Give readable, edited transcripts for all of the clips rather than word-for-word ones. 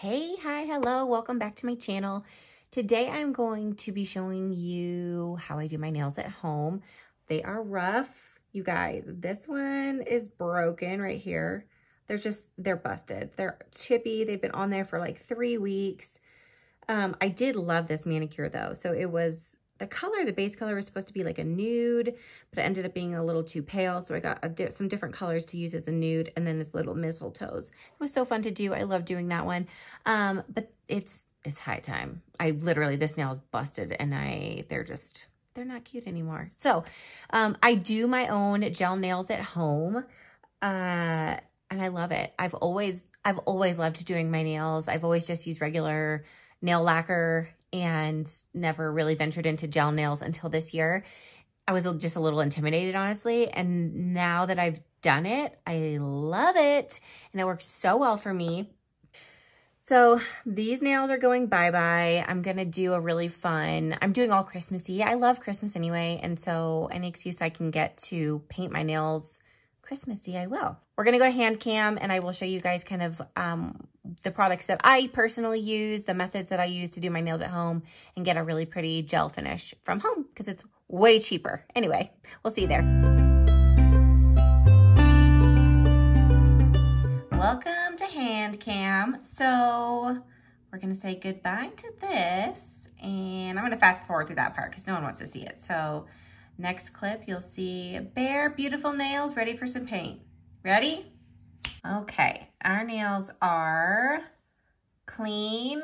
Hey, hi, hello, welcome back to my channel. Today I'm going to be showing you how I do my nails at home. They are rough, you guys. This one is broken right here. They're busted. They're chippy. They've been on there for like 3 weeks. I did love this manicure though. So it was, the base color was supposed to be like a nude, but it ended up being a little too pale. So I got some different colors to use as a nude, and then this little mistletoes. It was so fun to do. I love doing that one. But it's high time. This nail is busted and they're not cute anymore. So, I do my own gel nails at home. And I love it. I've always loved doing my nails. I've always just used regular nail lacquer and never really ventured into gel nails until this year. I was just a little intimidated, honestly. And now that I've done it, I love it. And it works so well for me. So these nails are going bye-bye. I'm going to do I'm doing all Christmassy. I love Christmas anyway. And so any excuse I can get to paint my nails Christmassy, I will. We're going to go to hand cam and I will show you guys kind of the products that I personally use, the methods that I use to do my nails at home and get a really pretty gel finish from home because it's way cheaper. Anyway, we'll see you there. Welcome to hand cam. So we're going to say goodbye to this, and I'm going to fast forward through that part because no one wants to see it. So next clip, you'll see bare, beautiful nails ready for some paint. Ready? Okay, our nails are clean,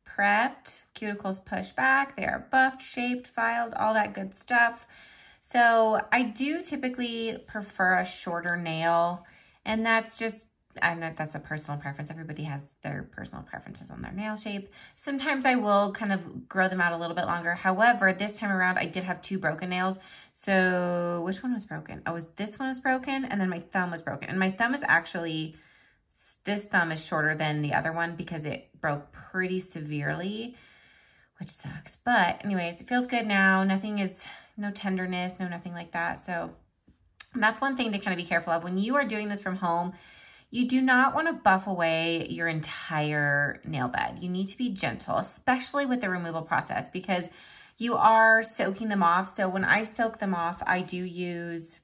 prepped, cuticles pushed back. They are buffed, shaped, filed, all that good stuff. So I do typically prefer a shorter nail, and that's just, I know that's a personal preference. Everybody has their personal preferences on their nail shape. Sometimes I will kind of grow them out a little bit longer. However, this time around, I did have 2 broken nails. So which one was broken? Oh, this one was broken, and then my thumb was broken. And my thumb is actually, this thumb is shorter than the other one because it broke pretty severely, which sucks. But anyways, it feels good now. No tenderness, nothing like that. So that's one thing to kind of be careful of. When you are doing this from home, you do not want to buff away your entire nail bed. You need to be gentle, especially with the removal process, because you are soaking them off. So when I soak them off, I do use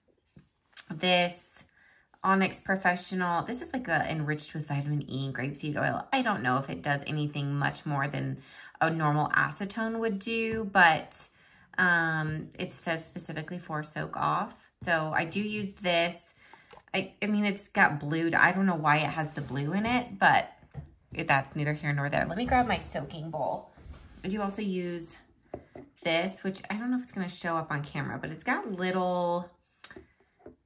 this Onyx Professional. This is like enriched with vitamin E and grapeseed oil. I don't know if it does anything much more than a normal acetone would do, but it says specifically for soak off. So I do use this. I mean, it's got blue. I don't know why it has the blue in it, but that's neither here nor there. Let me grab my soaking bowl. I do also use this, which I don't know if it's going to show up on camera, but it's got little,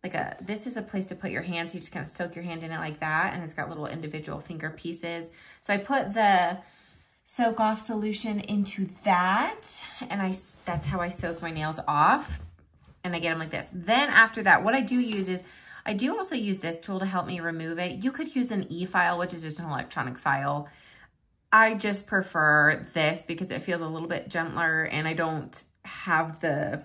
this is a place to put your hand. So you just kind of soak your hand in it like that. And it's got little individual finger pieces. So I put the soak off solution into that. And that's how I soak my nails off. And I get them like this. Then after that, what I do use is, I do also use this tool to help me remove it. You could use an e-file, which is just an electronic file. I just prefer this because it feels a little bit gentler, and I don't have the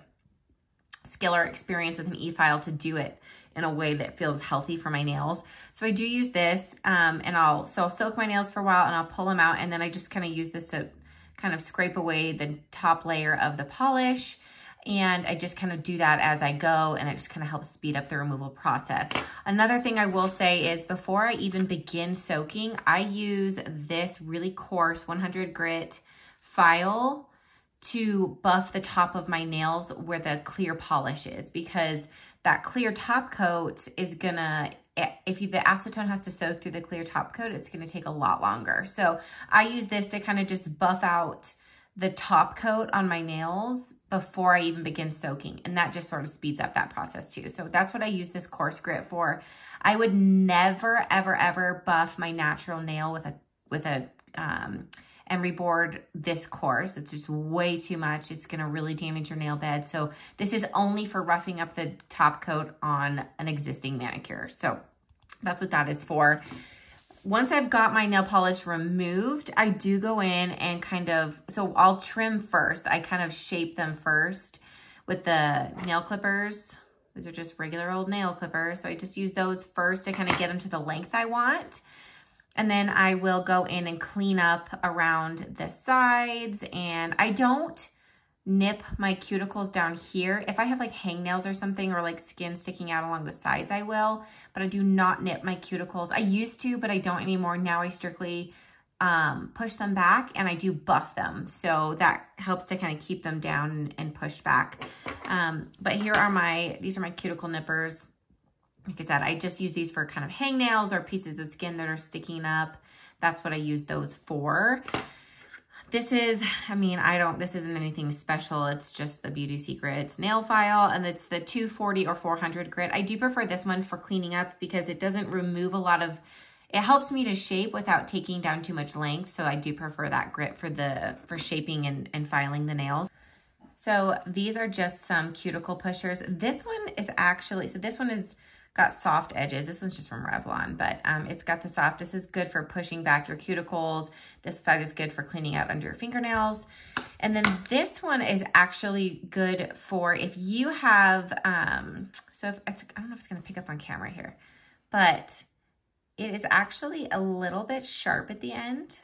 skill or experience with an e-file to do it in a way that feels healthy for my nails. So I do use this, and I'll soak my nails for a while and I'll pull them out, and then I just kind of use this to kind of scrape away the top layer of the polish. And I just kind of do that as I go, and it just kind of helps speed up the removal process. Another thing I will say is before I even begin soaking, I use this really coarse 100 grit file to buff the top of my nails where the clear polish is, because that clear top coat is gonna, if the acetone has to soak through the clear top coat, it's gonna take a lot longer. So I use this to kind of just buff out the top coat on my nails before I even begin soaking. And that just sort of speeds up that process too. So that's what I use this coarse grit for. I would never, ever, ever buff my natural nail with a emery board this coarse. It's just way too much. It's gonna really damage your nail bed. So this is only for roughing up the top coat on an existing manicure. So that's what that is for. Once I've got my nail polish removed, I do go in and so I'll trim first. I kind of shape them first with the nail clippers. These are just regular old nail clippers. So I just use those first to kind of get them to the length I want. And then I will go in and clean up around the sides, and I don't nip my cuticles down here. If I have like hangnails or something, or like skin sticking out along the sides, I will, but I do not nip my cuticles. I used to, but I don't anymore. Now I strictly push them back, and I do buff them. So that helps to kind of keep them down and pushed back. But here are these are my cuticle nippers. Like I said, I just use these for kind of hangnails or pieces of skin that are sticking up. That's what I use those for. This is, I mean, this isn't anything special. It's just the Beauty Secrets nail file, and it's the 240 or 400 grit. I do prefer this one for cleaning up because it doesn't remove a lot of, it helps me to shape without taking down too much length. So I do prefer that grit for shaping and filing the nails. So these are just some cuticle pushers. This one is actually, so this one is got soft edges. This one's just from Revlon, but it's got the soft. This is good for pushing back your cuticles. This side is good for cleaning out under your fingernails. And then this one is actually good for if you have, so if it's, I don't know if it's gonna pick up on camera here, but it is actually a little bit sharp at the end.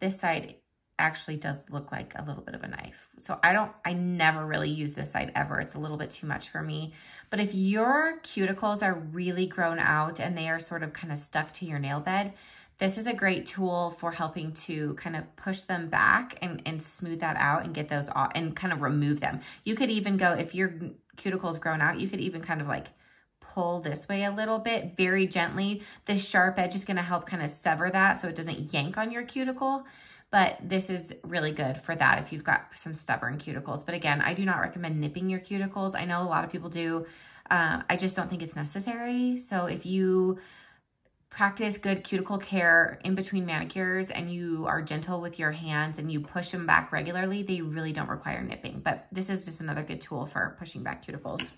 This side actually does look like a little bit of a knife. So I never really use this side ever. It's a little bit too much for me. But if your cuticles are really grown out and they are sort of kind of stuck to your nail bed, this is a great tool for helping to kind of push them back and smooth that out and get those off and kind of remove them. You could even go, if your cuticles grown out, you could even kind of like pull this way a little bit very gently. This sharp edge is going to help kind of sever that so it doesn't yank on your cuticle. But this is really good for that if you've got some stubborn cuticles. But again, I do not recommend nipping your cuticles. I know a lot of people do. I just don't think it's necessary. So if you practice good cuticle care in between manicures and you are gentle with your hands and you push them back regularly, they really don't require nipping. But this is just another good tool for pushing back cuticles.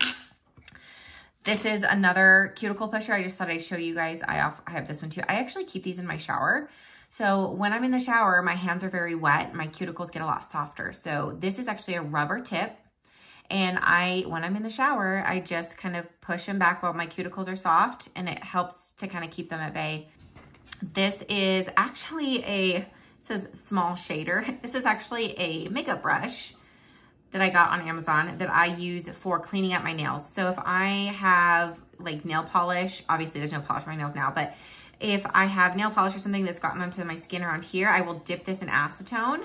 This is another cuticle pusher. I just thought I'd show you guys. I have this one too. I actually keep these in my shower. So when I'm in the shower, my hands are very wet. My cuticles get a lot softer. So this is actually a rubber tip. And when I'm in the shower, I just kind of push them back while my cuticles are soft, and it helps to kind of keep them at bay. This is actually it says small shader. This is actually a makeup brush that I got on Amazon that I use for cleaning up my nails. So if I have like nail polish, obviously there's no polish on my nails now, but if I have nail polish or something that's gotten onto my skin around here, I will dip this in acetone,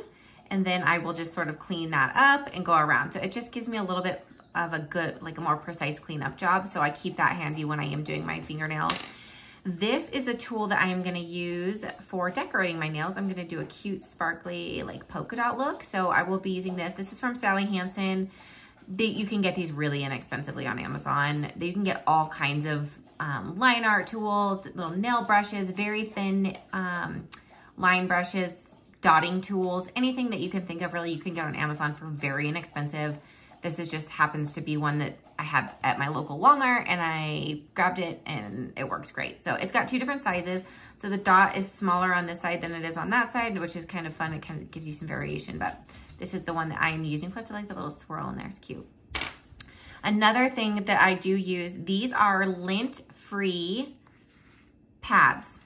and then I will just sort of clean that up and go around. So it just gives me a little bit of a good, like a more precise cleanup job. So I keep that handy when I am doing my fingernails. This is the tool that I am gonna use for decorating my nails. I'm gonna do a cute, sparkly, like polka dot look. So I will be using this. This is from Sally Hansen. You can get these really inexpensively on Amazon. You can get all kinds of line art tools, little nail brushes, very thin line brushes, dotting tools, anything that you can think of really you can get on Amazon for very inexpensive. This is just happens to be one that I had at my local Walmart, and I grabbed it and it works great. So it's got two different sizes. So the dot is smaller on this side than it is on that side, which is kind of fun. It kind of gives you some variation, but this is the one that I am using. Plus I like the little swirl in there, it's cute. Another thing that I do use, these are lint-free pads.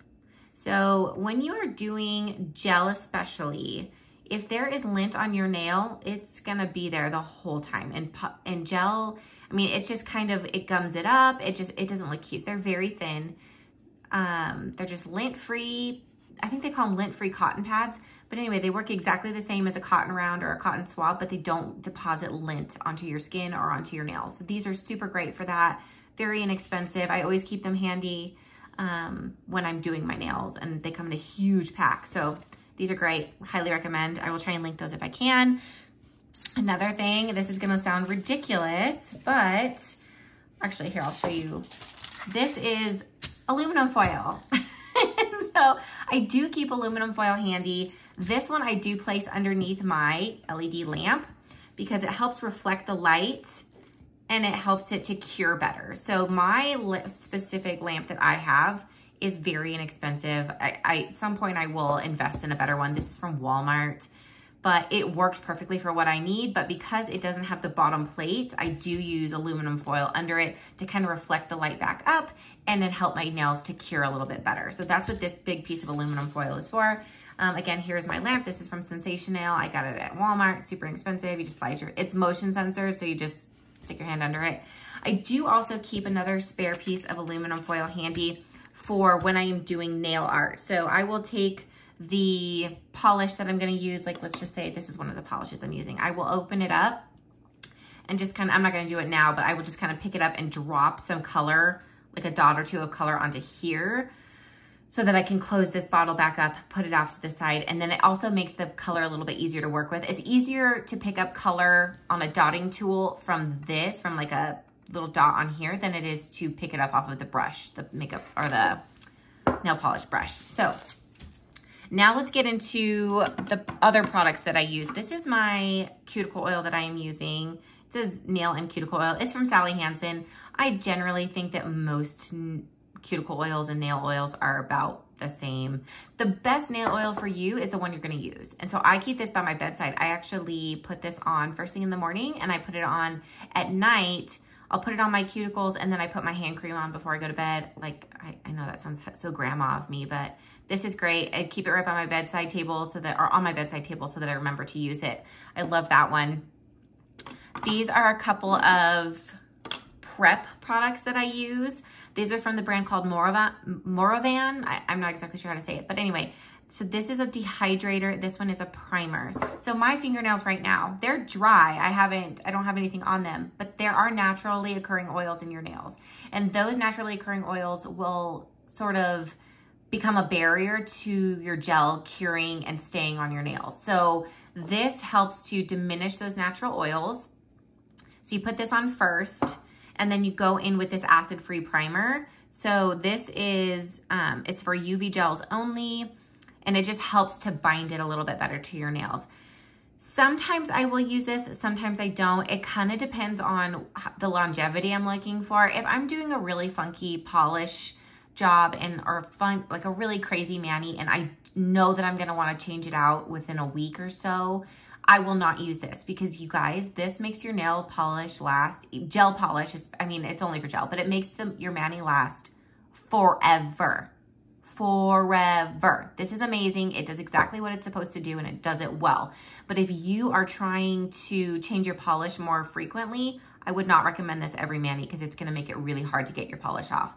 So when you are doing gel especially, if there is lint on your nail, it's gonna be there the whole time. And gel, I mean, it's just kind of, it gums it up. It doesn't look cute. They're very thin. They're just lint-free. I think they call them lint-free cotton pads. But anyway, they work exactly the same as a cotton round or a cotton swab, but they don't deposit lint onto your skin or onto your nails. So these are super great for that. Very inexpensive. I always keep them handy when I'm doing my nails, and they come in a huge pack. So these are great. Highly recommend. I will try and link those if I can. Another thing, this is gonna sound ridiculous, but actually here, I'll show you. This is aluminum foil. So I do keep aluminum foil handy. This one I do place underneath my LED lamp because it helps reflect the light and it helps it to cure better. So my specific lamp that I have is very inexpensive. At some point I will invest in a better one. This is from Walmart, but it works perfectly for what I need. But because it doesn't have the bottom plates, I do use aluminum foil under it to kind of reflect the light back up and then help my nails to cure a little bit better. So that's what this big piece of aluminum foil is for. Again, here's my lamp. This is from Sensational. I got it at Walmart, super inexpensive. You just slide it's motion sensor, so you just stick your hand under it. I do also keep another spare piece of aluminum foil handy for when I am doing nail art. So I will take the polish that I'm gonna use, like let's just say this is one of the polishes I'm using. I will open it up and just kind of, I'm not gonna do it now, but I will just kind of pick it up and drop some color, like a dot or two of color onto here, so that I can close this bottle back up, put it off to the side, and then it also makes the color a little bit easier to work with. It's easier to pick up color on a dotting tool from this, from like a little dot on here, than it is to pick it up off of the brush, the makeup or the nail polish brush. So now let's get into the other products that I use. This is my cuticle oil that I am using. It says nail and cuticle oil. It's from Sally Hansen. I generally think that most cuticle oils and nail oils are about the same. The best nail oil for you is the one you're gonna use. And so I keep this by my bedside. I actually put this on first thing in the morning, and I put it on at night. I'll put it on my cuticles, and then I put my hand cream on before I go to bed. Like, I know that sounds so grandma of me, but this is great. I keep it right by my bedside table so that, or on my bedside table so that I remember to use it. I love that one. These are a couple of prep products that I use. These are from the brand called Moravan. I'm not exactly sure how to say it, but anyway, so this is a dehydrator. This one is a primer. So my fingernails right now, they're dry. I don't have anything on them, but there are naturally occurring oils in your nails. And those naturally occurring oils will sort of become a barrier to your gel curing and staying on your nails. So this helps to diminish those natural oils. So you put this on first, and then you go in with this acid-free primer. So this is, it's for UV gels only, and it just helps to bind it a little bit better to your nails. Sometimes I will use this, sometimes I don't. It kind of depends on the longevity I'm looking for. If I'm doing a really funky polish job or like a really crazy mani, and I know that I'm gonna wanna change it out within a week or so, I will not use this, because you guys, this makes your nail polish last. Gel polish is, I mean, it's only for gel, but it makes your mani last forever. Forever. This is amazing. It does exactly what it's supposed to do, and it does it well. But if you are trying to change your polish more frequently, I would not recommend this every mani, because it's gonna make it really hard to get your polish off.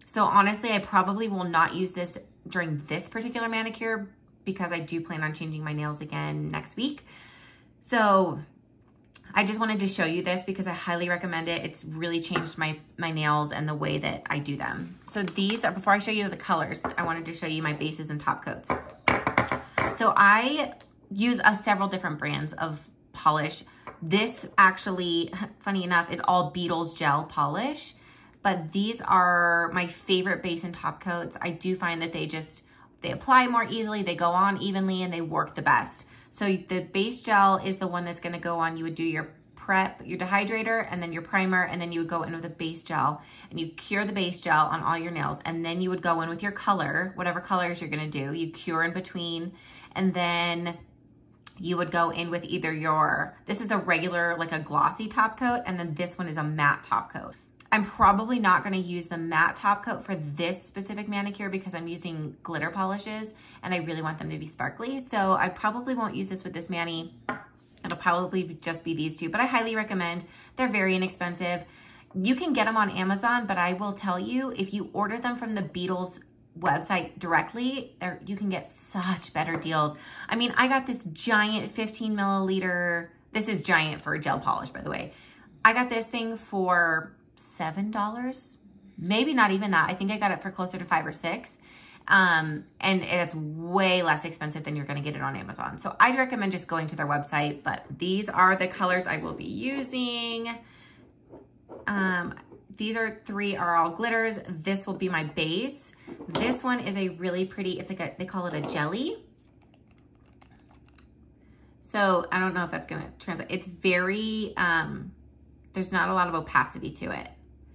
So honestly, I probably will not use this during this particular manicure, because I do plan on changing my nails again next week. So I just wanted to show you this because I highly recommend it. It's really changed my nails and the way that I do them. So these are, before I show you the colors, I wanted to show you my bases and top coats. So I use several different brands of polish. This actually, funny enough, is all Beetles Gel polish, but these are my favorite base and top coats. I do find that they apply more easily, they go on evenly, and they work the best. So the base gel is the one that's gonna go on. You would do your prep, your dehydrator, and then your primer, and then you would go in with a base gel, and you cure the base gel on all your nails, and then you would go in with your color, whatever colors you're gonna do. You cure in between, and then you would go in with either this is a regular, like a glossy top coat, and then this one is a matte top coat. I'm probably not going to use the matte top coat for this specific manicure because I'm using glitter polishes and I really want them to be sparkly. So I probably won't use this with this mani. It'll probably just be these two, but I highly recommend. They're very inexpensive. You can get them on Amazon, but I will tell you, if you order them from the Beetles website directly, you can get such better deals. I mean, I got this giant 15 milliliter, this is giant for a gel polish, by the way. I got this thing for $7, maybe not even that. I think I got it for closer to $5 or $6. And it's way less expensive than you're going to get it on Amazon. So I'd recommend just going to their website, but these are the colors I will be using. These are all glitters. This will be my base. This one is a really pretty, it's like they call it a jelly. So I don't know if that's going to translate. It's very, there's not a lot of opacity to it.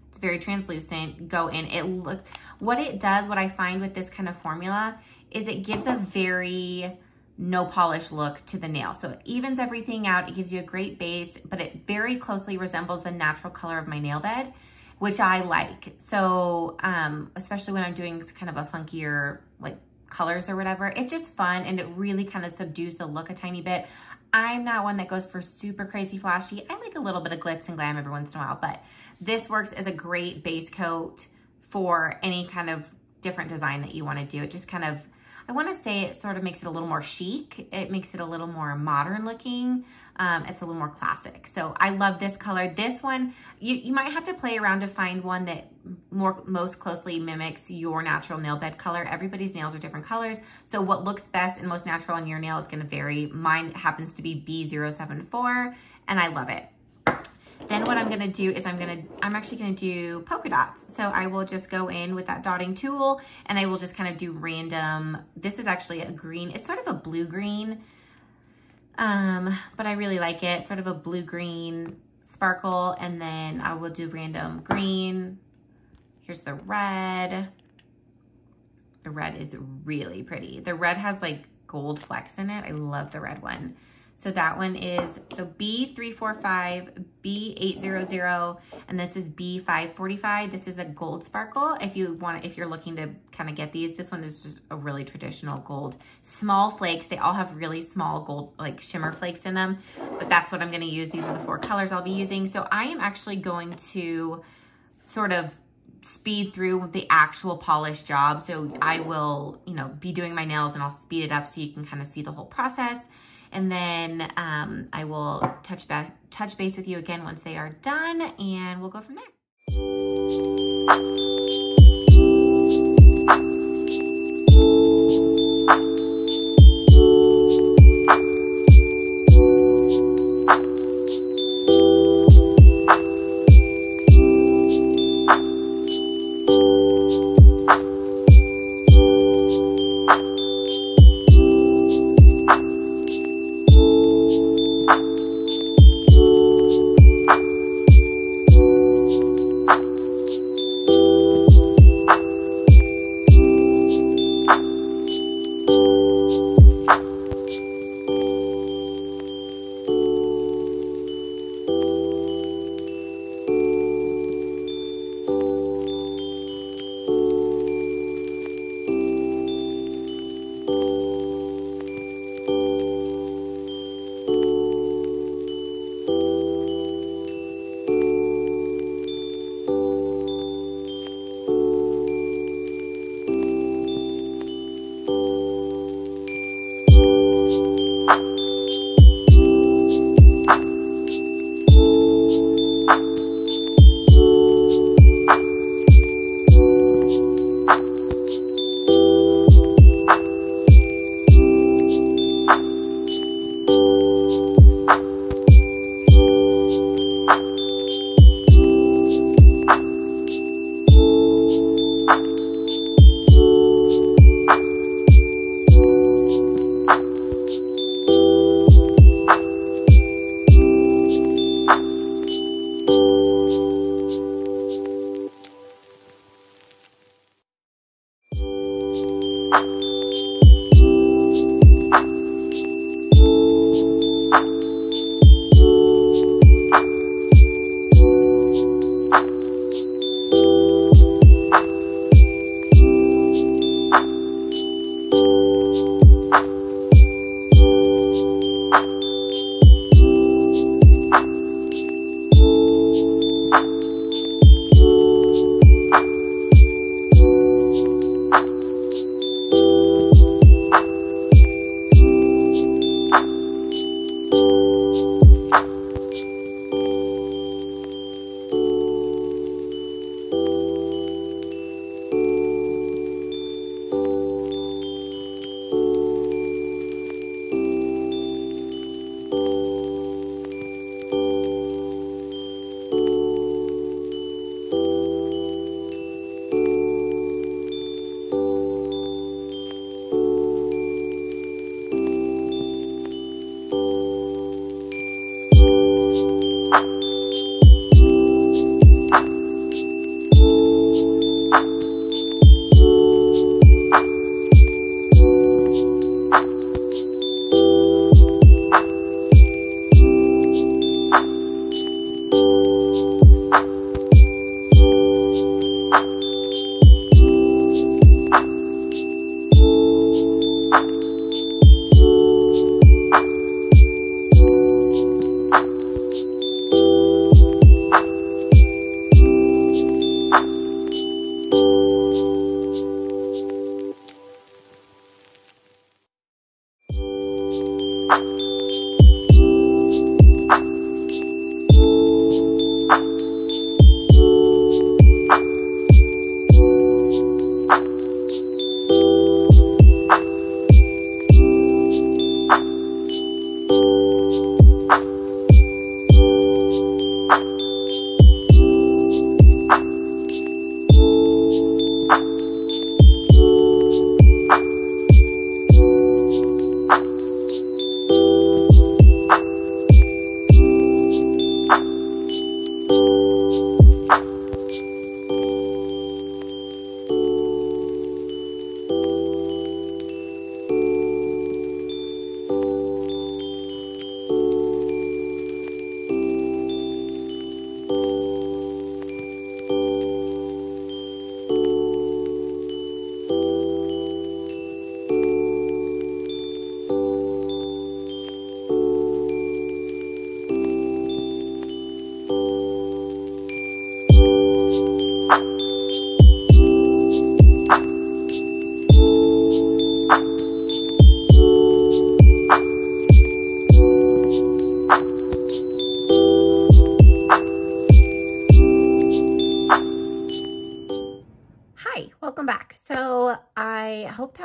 It's very translucent. Go in. It looks, what it does, what I find with this kind of formula is it gives a very no polish look to the nail. So it evens everything out. It gives you a great base, but it very closely resembles the natural color of my nail bed, which I like. So especially when I'm doing kind of a funkier like colors or whatever, it's just fun and it really kind of subdues the look a tiny bit. I'm not one that goes for super crazy flashy. I like a little bit of glitz and glam every once in a while, but this works as a great base coat for any kind of different design that you want to do. It just kind of, I want to say it sort of makes it a little more chic. It makes it a little more modern looking. It's a little more classic. So I love this color. This one, you might have to play around to find one that most closely mimics your natural nail bed color. Everybody's nails are different colors. So what looks best and most natural on your nail is going to vary. Mine happens to be B074 and I love it. Then what I'm gonna do is I'm actually gonna do polka dots. So I will just go in with that dotting tool and I will just kind of do random, this is actually a green, it's sort of a blue-green, but I really like it, sort of a blue-green sparkle, and then I will do random green. Here's the red. The red is really pretty. The red has like gold flecks in it. I love the red one. So that one is, so B345, B800, and this is B545. This is a gold sparkle. If you're looking to kind of get these, this one is just a really traditional gold. Small flakes, they all have really small gold, like shimmer flakes in them, but that's what I'm gonna use. These are the 4 colors I'll be using. So I am actually going to sort of speed through the actual polish job. So I will, be doing my nails and I'll speed it up so you can kind of see the whole process. And then I will touch base with you again once they are done, and we'll go from there.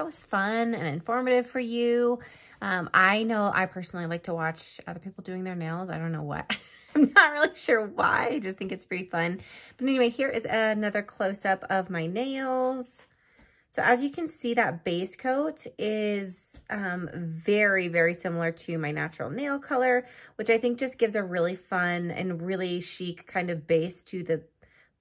that was fun and informative for you. I know I personally like to watch other people doing their nails. I don't know what. I'm not really sure why. I just think it's pretty fun. But anyway, here is another close-up of my nails. So as you can see, that base coat is very, very similar to my natural nail color, which I think just gives a really fun and really chic kind of base to the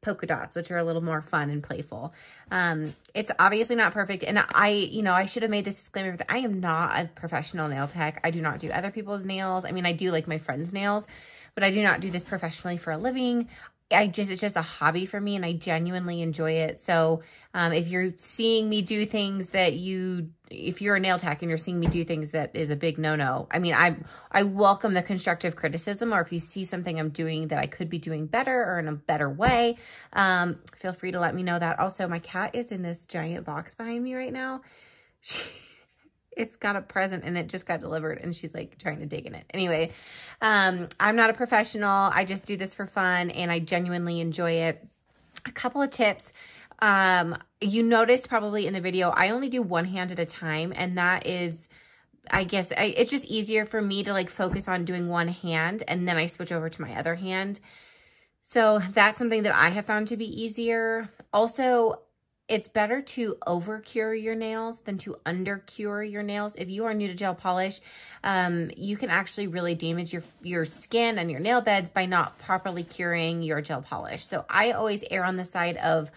polka dots, which are a little more fun and playful. It's obviously not perfect. And I should have made this disclaimer that I am not a professional nail tech. I do not do other people's nails. I mean, I do like my friends' nails, but I do not do this professionally for a living. It's just a hobby for me and I genuinely enjoy it. So if you're seeing me do things that if you're a nail tech and you're seeing me do things that is a big no-no, I mean, I welcome the constructive criticism, or if you see something I'm doing that I could be doing better or in a better way, feel free to let me know that. Also, my cat is in this giant box behind me right now. It's got a present and it just got delivered and she's like trying to dig in it. Anyway, I'm not a professional. I just do this for fun and I genuinely enjoy it. A couple of tips. You noticed probably in the video, I only do one hand at a time, and that is, I guess, it's just easier for me to like focus on doing one hand and then I switch over to my other hand. So that's something that I have found to be easier. Also, it's better to over cure your nails than to under cure your nails. If you are new to gel polish, you can actually really damage your skin and your nail beds by not properly curing your gel polish. So I always err on the side of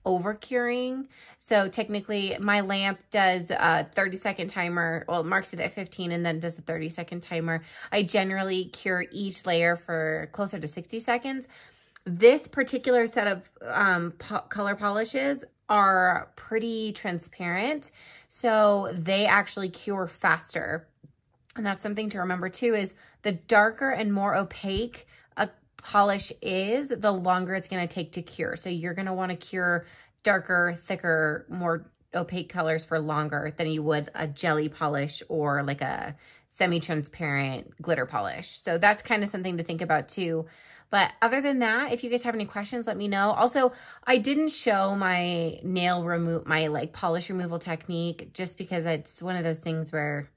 over curing. So technically my lamp does a 30-second timer. Well, it marks it at 15 and then does a 30-second timer. I generally cure each layer for closer to 60 seconds. This particular set of color polishes are pretty transparent, so they actually cure faster. And that's something to remember too, is the darker and more opaque a polish is, the longer it's going to take to cure. So you're going to want to cure darker, thicker, more opaque colors for longer than you would a jelly polish or like a semi-transparent glitter polish. So that's kind of something to think about too. But other than that, if you guys have any questions, let me know. Also, I didn't show my my polish removal technique just because it's one of those things where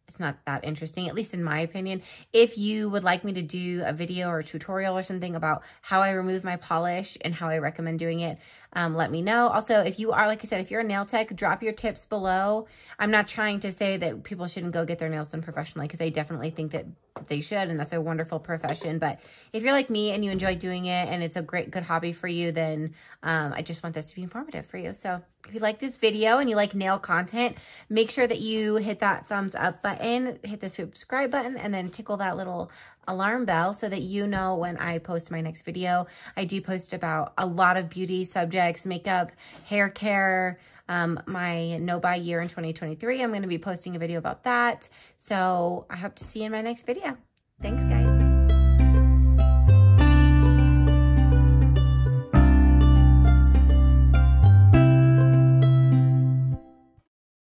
it's not that interesting, at least in my opinion. If you would like me to do a video or a tutorial or something about how I remove my polish and how I recommend doing it, let me know. Also, if you are, like I said, if you're a nail tech, drop your tips below. I'm not trying to say that people shouldn't go get their nails done professionally, because I definitely think that they should, and that's a wonderful profession. But if you're like me and you enjoy doing it and it's a good hobby for you, then I just want this to be informative for you. So if you like this video and you like nail content, make sure that you hit that thumbs up button, hit the subscribe button, and then tickle that little alarm bell so that you know when I post my next video. I do post about a lot of beauty subjects, makeup, hair care, my no-buy year in 2023. I'm going to be posting a video about that. So I hope to see you in my next video. Thanks, guys.